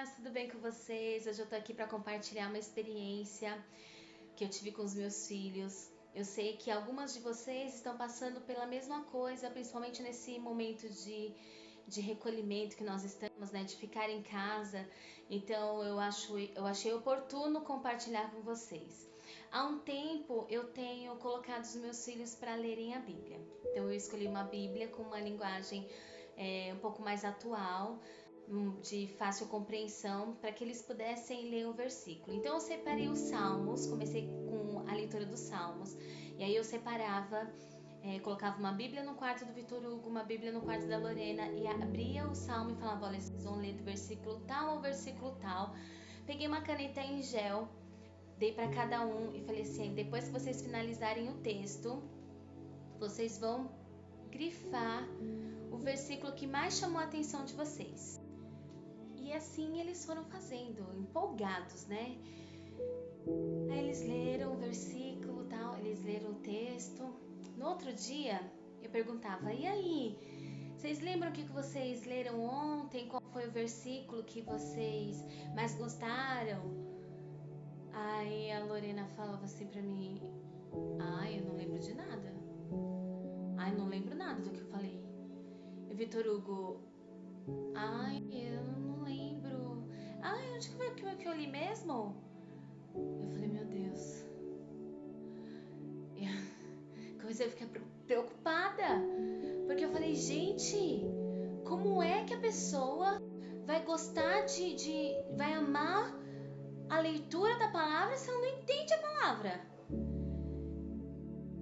paz, tudo bem com vocês? Hoje eu tô aqui para compartilhar uma experiência que eu tive com os meus filhos. Eu sei que algumas de vocês estão passando pela mesma coisa, principalmente nesse momento de recolhimento que nós estamos, né? De ficar em casa. Então eu achei oportuno compartilhar com vocês. Há um tempo eu tenho colocado os meus filhos para lerem a Bíblia. Então eu escolhi uma Bíblia com uma linguagem um pouco mais atual, de fácil compreensão, para que eles pudessem ler o versículo. Então eu separei os Salmos, comecei com a leitura dos Salmos, e aí eu separava, colocava uma Bíblia no quarto do Vitor Hugo, uma Bíblia no quarto da Lorena, e abria o Salmo e falava: olha, vocês vão ler do versículo tal ao versículo tal. Peguei uma caneta em gel, dei para cada um e falei assim: depois que vocês finalizarem o texto, vocês vão grifar o versículo que mais chamou a atenção de vocês. E assim eles foram fazendo, empolgados, né? Aí eles leram o versículo, tal, eles leram o texto. No outro dia, eu perguntava: e aí? Vocês lembram o que vocês leram ontem? Qual foi o versículo que vocês mais gostaram? Aí a Lorena falava assim pra mim: ai, eu não lembro de nada. Ai, não lembro nada do que eu falei. E Vitor Hugo: ai, eu não lembro. Ai, onde que foi que eu li mesmo? Eu falei: meu Deus. Eu comecei a ficar preocupada, porque eu falei: gente, como é que a pessoa vai gostar vai amar a leitura da palavra se ela não entende a palavra?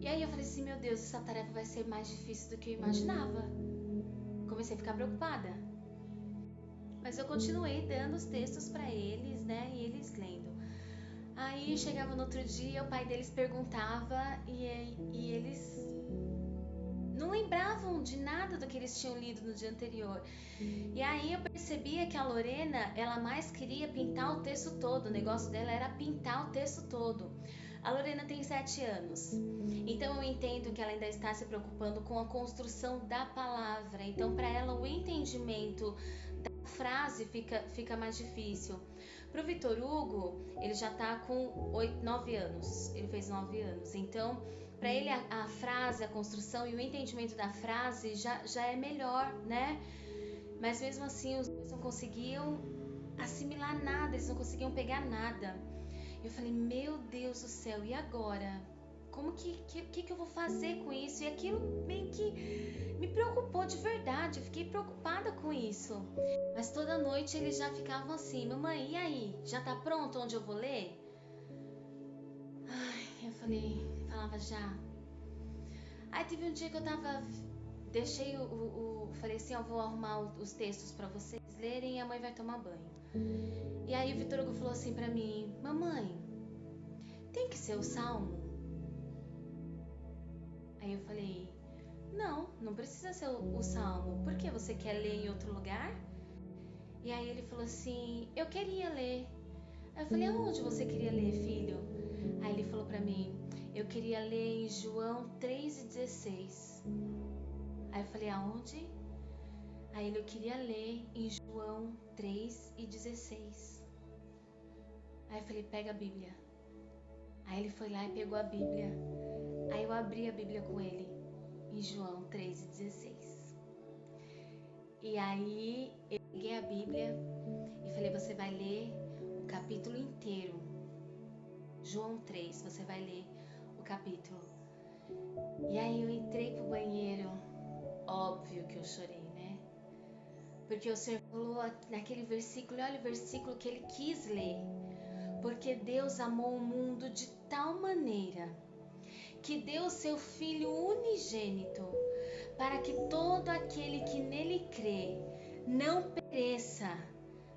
E aí eu falei assim: meu Deus, essa tarefa vai ser mais difícil do que eu imaginava. Comecei a ficar preocupada. Mas eu continuei dando os textos para eles, né? E eles lendo. Aí chegava no outro dia, o pai deles perguntava e eles não lembravam de nada do que eles tinham lido no dia anterior. E aí eu percebia que a Lorena, ela mais queria pintar o texto todo. O negócio dela era pintar o texto todo. A Lorena tem 7 anos. Então eu entendo que ela ainda está se preocupando com a construção da palavra. Então para ela o entendimento da frase fica mais difícil. Pro Vitor Hugo, ele já tá com 9 anos. Ele fez 9 anos. Então para ele a frase, a construção e o entendimento da frase já é melhor, né? Mas mesmo assim os dois não conseguiam assimilar nada, eles não conseguiam pegar nada. Eu falei: meu Deus do céu, e agora? Como que eu vou fazer com isso? E aquilo meio que me preocupou de verdade, eu fiquei preocupada com isso. Mas toda noite eles já ficavam assim: mamãe, e aí? Já tá pronto onde eu vou ler? Ai, eu falava já. Aí teve um dia que eu deixei falei assim: eu vou arrumar os textos pra vocês lerem e a mãe vai tomar banho. E aí o Vitor Hugo falou assim pra mim: mamãe, tem que ser o Salmo? Aí eu falei: não precisa ser o Salmo. Por que você quer ler em outro lugar? E aí ele falou assim: eu queria ler. Aí eu falei: aonde você queria ler, filho? Aí ele falou pra mim: eu queria ler em João 3,16. Aí eu falei: aonde? Aí eu queria ler em João 3,16. Aí eu falei: pega a Bíblia. Aí ele foi lá e pegou a Bíblia. Aí eu abri a Bíblia com ele em João 3,16. E aí eu peguei a Bíblia e falei: você vai ler o capítulo inteiro. João 3, você vai ler o capítulo. E aí eu entrei pro banheiro. Óbvio que eu chorei, né? Porque o Senhor falou naquele versículo, olha o versículo que ele quis ler. Porque Deus amou o mundo de tal maneira que deu seu Filho unigênito, para que todo aquele que nele crê não pereça,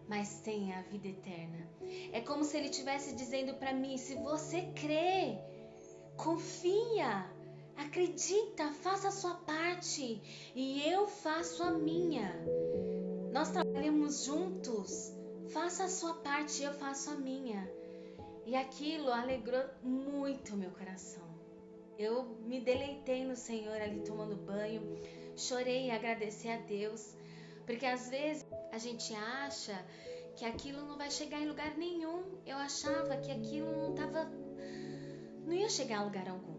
mas tenha a vida eterna. É como se ele estivesse dizendo para mim: se você crê, confia, acredita, faça a sua parte e eu faço a minha. Nós trabalhamos juntos, faça a sua parte e eu faço a minha. E aquilo alegrou muito meu coração. Eu me deleitei no Senhor ali tomando banho, chorei e agradeci a Deus, porque às vezes a gente acha que aquilo não vai chegar em lugar nenhum. Eu achava que aquilo não ia chegar a lugar algum.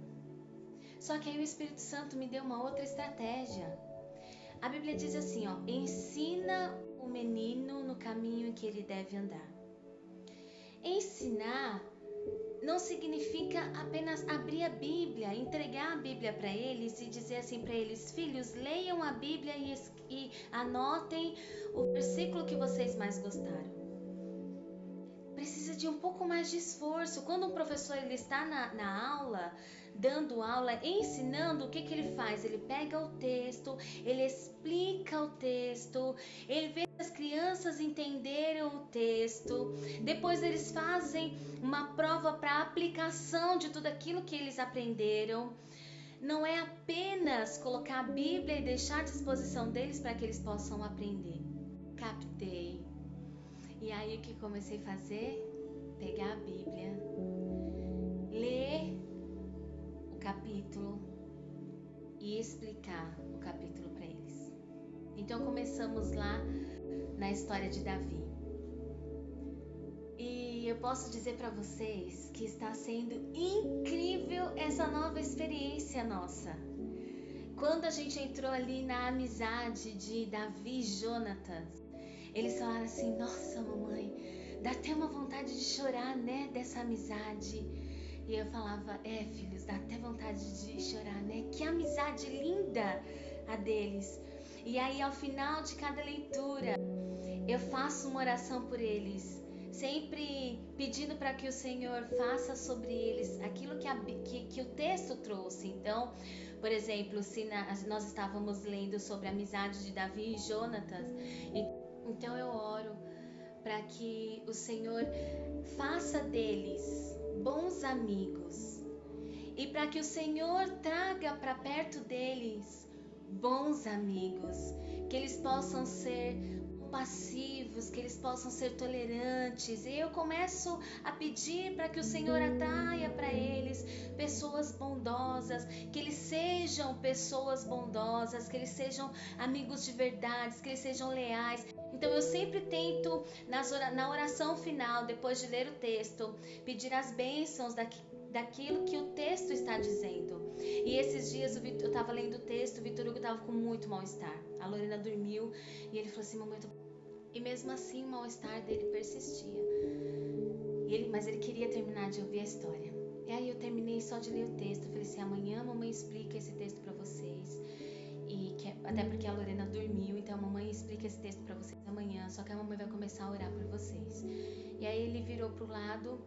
Só que aí o Espírito Santo me deu uma outra estratégia. A Bíblia diz assim, ó, ensina o menino no caminho em que ele deve andar. Ensinar não significa apenas abrir a Bíblia, entregar a Bíblia para eles e dizer assim para eles: filhos, leiam a Bíblia e anotem o versículo que vocês mais gostaram. Precisa de um pouco mais de esforço. Quando um professor ele está na aula, dando aula, ensinando, o que ele faz? Ele pega o texto, ele explica o texto, ele vê as crianças entenderam o texto, depois eles fazem uma prova para aplicação de tudo aquilo que eles aprenderam. Não é apenas colocar a Bíblia e deixar à disposição deles para que eles possam aprender. Captei. E aí o que comecei a fazer? Pegar a Bíblia, ler o capítulo e explicar o capítulo para eles. Então começamos lá na história de Davi. E eu posso dizer para vocês que está sendo incrível essa nova experiência nossa. Quando a gente entrou ali na amizade de Davi e Jonatas, eles falaram assim: nossa mamãe, dá até uma vontade de chorar, né, dessa amizade. E eu falava: filhos, dá até vontade de chorar, né? Que amizade linda a deles. E aí ao final de cada leitura, eu faço uma oração por eles, sempre pedindo para que o Senhor faça sobre eles aquilo que o texto trouxe. Então, por exemplo, se nós estávamos lendo sobre a amizade de Davi e Jonatas, então eu oro para que o Senhor faça deles bons amigos e para que o Senhor traga para perto deles bons amigos, que eles possam ser passivos, que eles possam ser tolerantes. E eu começo a pedir para que o Senhor atraia para eles pessoas bondosas, que eles sejam pessoas bondosas, que eles sejam amigos de verdade, que eles sejam leais. Então eu sempre tento, na oração final, depois de ler o texto, pedir as bênçãos daquilo que o texto está dizendo. E esses dias eu estava lendo o texto, o Vitor Hugo estava com muito mal-estar. A Lorena dormiu e ele falou assim: mamãe, e mesmo assim o mal-estar dele persistia. Mas ele queria terminar de ouvir a história. E aí eu terminei só de ler o texto. Eu falei assim: amanhã a mamãe explica esse texto para vocês. Até porque a Lorena dormiu, então a mamãe explica esse texto para vocês amanhã. Só que a mamãe vai começar a orar por vocês. E aí ele virou pro lado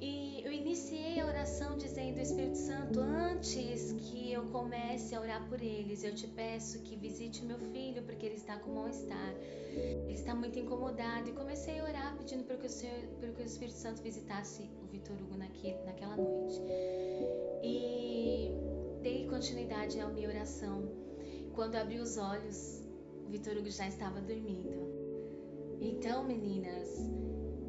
e eu iniciei a oração dizendo: Espírito Santo, antes que eu comece a orar por eles, eu te peço que visite meu filho, porque ele está com mal-estar, ele está muito incomodado. E comecei a orar pedindo para que o Espírito Santo visitasse o Vitor Hugo naquela noite. E dei continuidade à minha oração. Quando abri os olhos, o Vitor Hugo já estava dormindo. Então, meninas,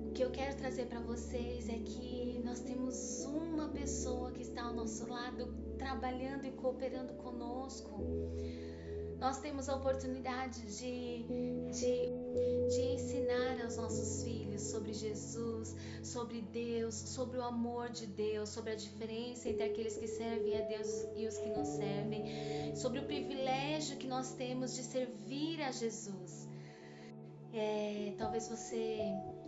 o que eu quero trazer para vocês é que nós temos uma pessoa que está ao nosso lado, trabalhando e cooperando conosco. Nós temos a oportunidade de ensinar aos nossos filhos sobre Jesus, sobre Deus, sobre o amor de Deus, sobre a diferença entre aqueles que servem a Deus e os que não servem, sobre o privilégio que nós temos de servir a Jesus. Talvez você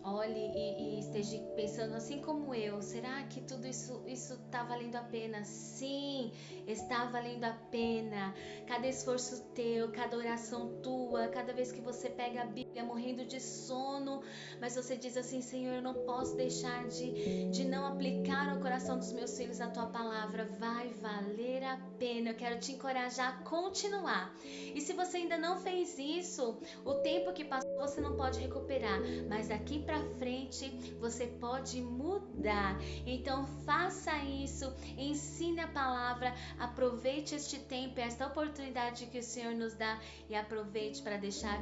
olhe e esteja pensando assim como eu: será que tudo isso está valendo a pena? Sim, está valendo a pena. Cada esforço teu, cada oração tua, cada vez que você pega a Bíblia morrendo de sono, mas você diz assim: Senhor, eu não posso deixar de não aplicar ao coração dos meus filhos a tua palavra. Vai valer a pena. Eu quero te encorajar a continuar. E se você ainda não fez isso, o tempo que passou você não pode recuperar, mas daqui para frente você pode mudar. Então faça isso, ensine a palavra, aproveite este tempo, esta oportunidade que o Senhor nos dá, e aproveite para deixar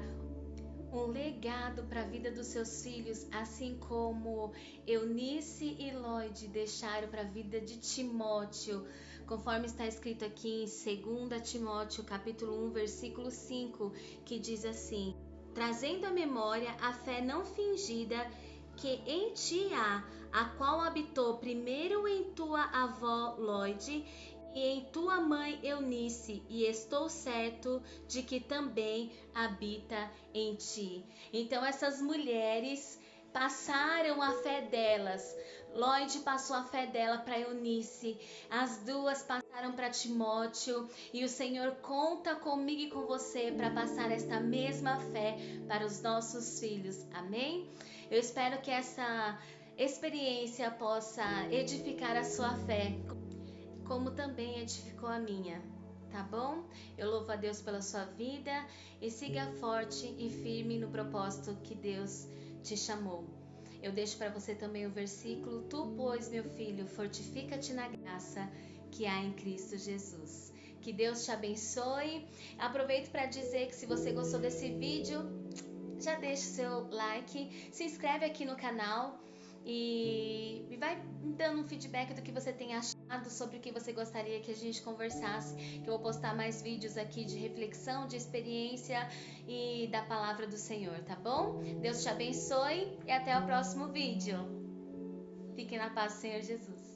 um legado para a vida dos seus filhos, assim como Eunice e Lloyd deixaram para a vida de Timóteo, conforme está escrito aqui em 2 Timóteo capítulo 1, versículo 5, que diz assim: trazendo à memória a fé não fingida que em ti há, a qual habitou primeiro em tua avó Lloyd e em tua mãe Eunice, e estou certo de que também habita em ti. Então essas mulheres passaram a fé delas. Lloyd passou a fé dela para Eunice, as duas passaram para Timóteo, e o Senhor conta comigo e com você para passar esta mesma fé para os nossos filhos. Amém? Eu espero que essa experiência possa edificar a sua fé, como também edificou a minha. Tá bom? Eu louvo a Deus pela sua vida e siga forte e firme no propósito que Deus te chamou. Eu deixo para você também o versículo: Tu, pois, meu filho, fortifica-te na graça que há em Cristo Jesus. Que Deus te abençoe. Aproveito para dizer que se você gostou desse vídeo, já deixa o seu like, se inscreve aqui no canal e vai me dando um feedback do que você tem achado, sobre o que você gostaria que a gente conversasse, que eu vou postar mais vídeos aqui de reflexão, de experiência e da palavra do Senhor, tá bom? Deus te abençoe e até o próximo vídeo. Fiquem na paz do Senhor Jesus.